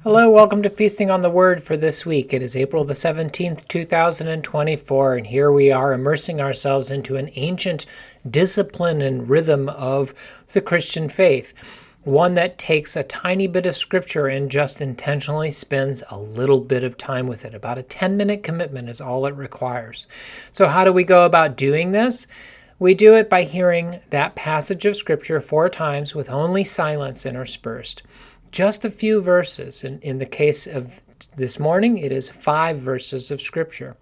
Hello, welcome to Feasting on the Word for this week. It is April the 17th, 2024, and here we are immersing ourselves into an ancient discipline and rhythm of the Christian faith. One that takes a tiny bit of scripture and just intentionally spends a little bit of time with it. About a 10-minute commitment is all it requires. So, how do we go about doing this? We do it by hearing that passage of scripture 4 times with only silence interspersed. Just a few verses. In the case of this morning, it is 5 verses of scripture.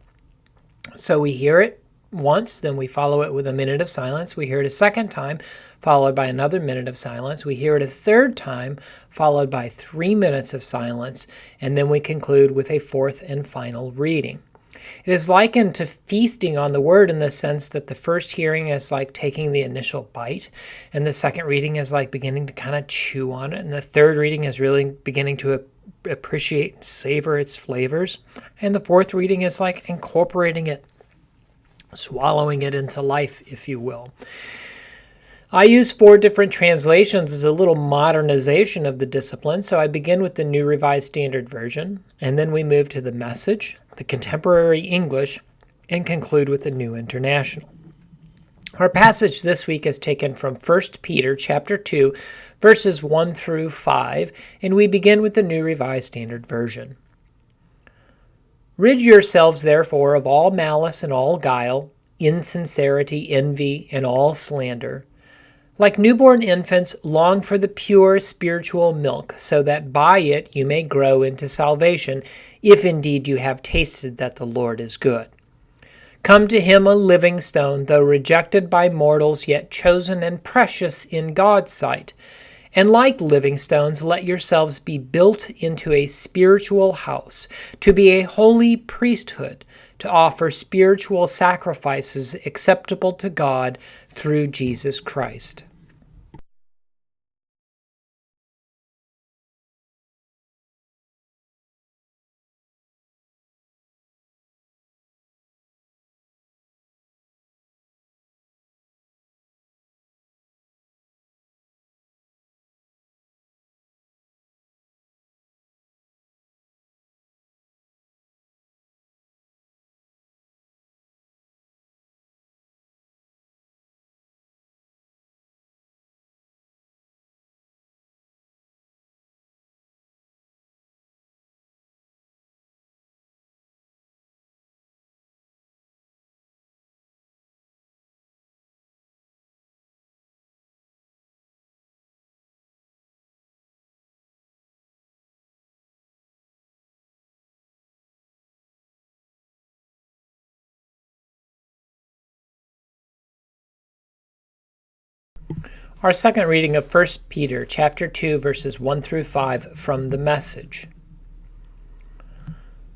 So we hear it once, then we follow it with a minute of silence. We hear it a second time, followed by another minute of silence. We hear it a third time, followed by 3 minutes of silence, and then we conclude with a fourth and final reading. It is likened to feasting on the word in the sense that the first hearing is like taking the initial bite, and the second reading is like beginning to kind of chew on it, and the third reading is really beginning to appreciate and savor its flavors, and the fourth reading is like incorporating it, swallowing it into life, if you will. I use 4 different translations as a little modernization of the discipline. So I begin with the New Revised Standard Version, and then we move to the Message, the Contemporary English, and conclude with the New International. Our passage this week is taken from 1 Peter chapter 2, verses 1 through 5, and we begin with the New Revised Standard Version. Rid yourselves, therefore, of all malice and all guile, insincerity, envy, and all slander. Like newborn infants, long for the pure spiritual milk, so that by it you may grow into salvation, if indeed you have tasted that the Lord is good. Come to him a living stone, though rejected by mortals, yet chosen and precious in God's sight. And like living stones, let yourselves be built into a spiritual house, to be a holy priesthood, to offer spiritual sacrifices acceptable to God through Jesus Christ. Our second reading of 1 Peter chapter 2 verses 1 through 5 from the Message.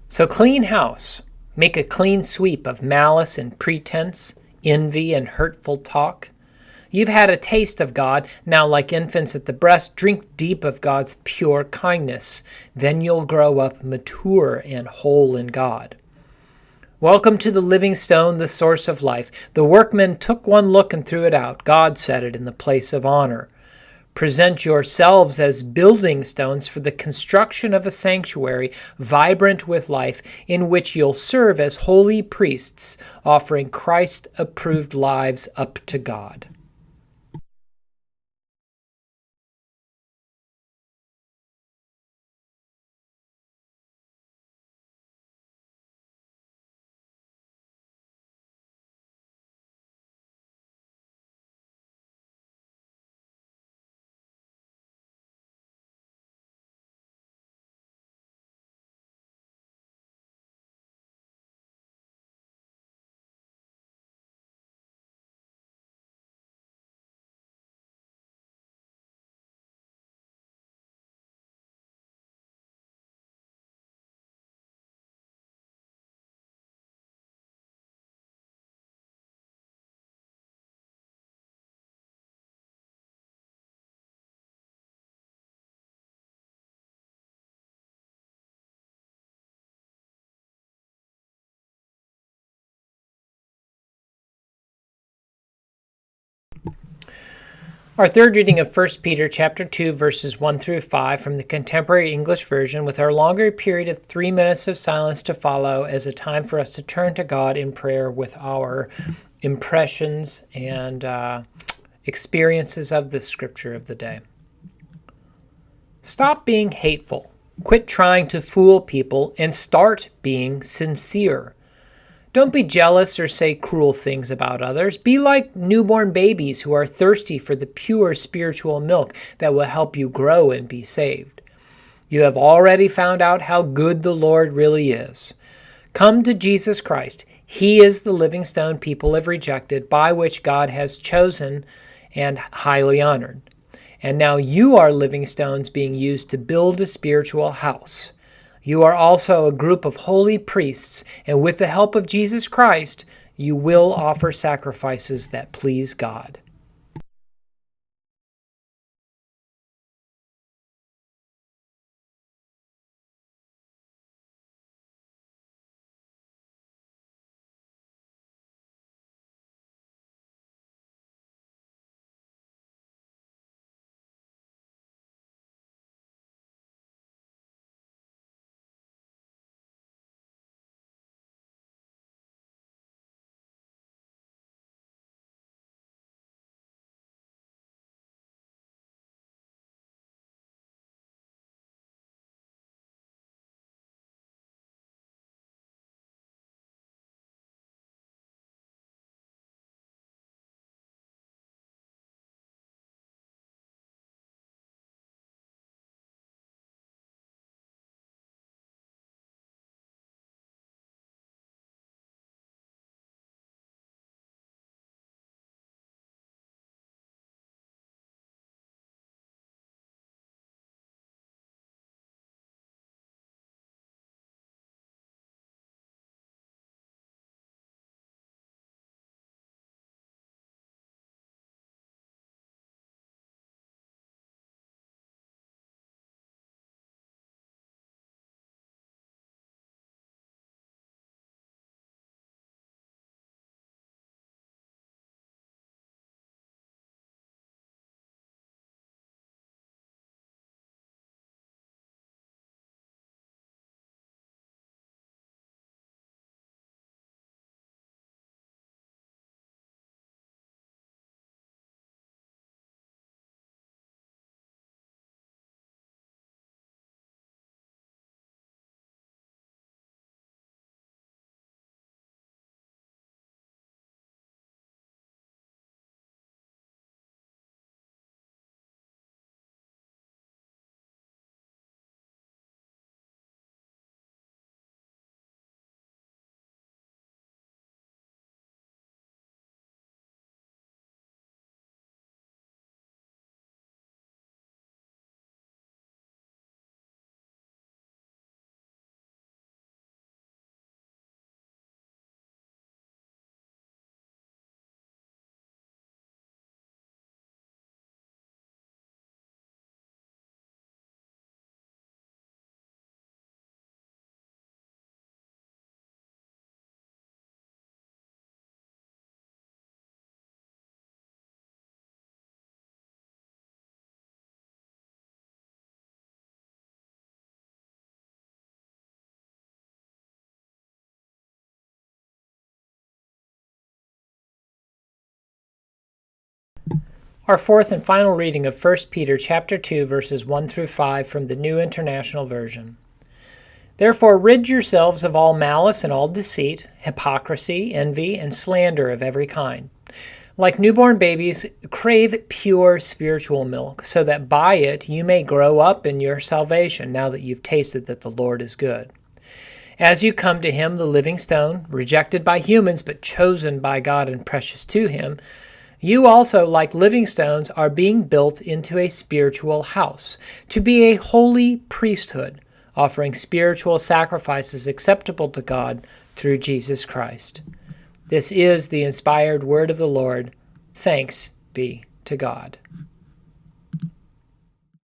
So clean house, make a clean sweep of malice and pretense, envy and hurtful talk. You've had a taste of God, now like infants at the breast, drink deep of God's pure kindness. Then you'll grow up mature and whole in God. Welcome to the living stone, the source of life. The workmen took one look and threw it out. God set it in the place of honor. Present yourselves as building stones for the construction of a sanctuary vibrant with life, in which you'll serve as holy priests, offering Christ-approved lives up to God. Our third reading of 1 Peter chapter 2, verses 1 through 5 from the Contemporary English Version, with our longer period of 3 minutes of silence to follow as a time for us to turn to God in prayer with our impressions and experiences of the scripture of the day. Stop being hateful. Quit trying to fool people and start being sincere. Don't be jealous or say cruel things about others. Be like newborn babies who are thirsty for the pure spiritual milk that will help you grow and be saved. You have already found out how good the Lord really is. Come to Jesus Christ. He is the living stone people have rejected, by which God has chosen and highly honored. And now you are living stones being used to build a spiritual house. You are also a group of holy priests, and with the help of Jesus Christ, you will offer sacrifices that please God. Our fourth and final reading of 1 Peter chapter 2, verses 1 through 5 from the New International Version. Therefore rid yourselves of all malice and all deceit, hypocrisy, envy, and slander of every kind. Like newborn babies, crave pure spiritual milk, so that by it you may grow up in your salvation, now that you've tasted that the Lord is good. As you come to him, the living stone, rejected by humans but chosen by God and precious to him, you also, like living stones, are being built into a spiritual house, to be a holy priesthood, offering spiritual sacrifices acceptable to God through Jesus Christ. This is the inspired word of the Lord. Thanks be to God.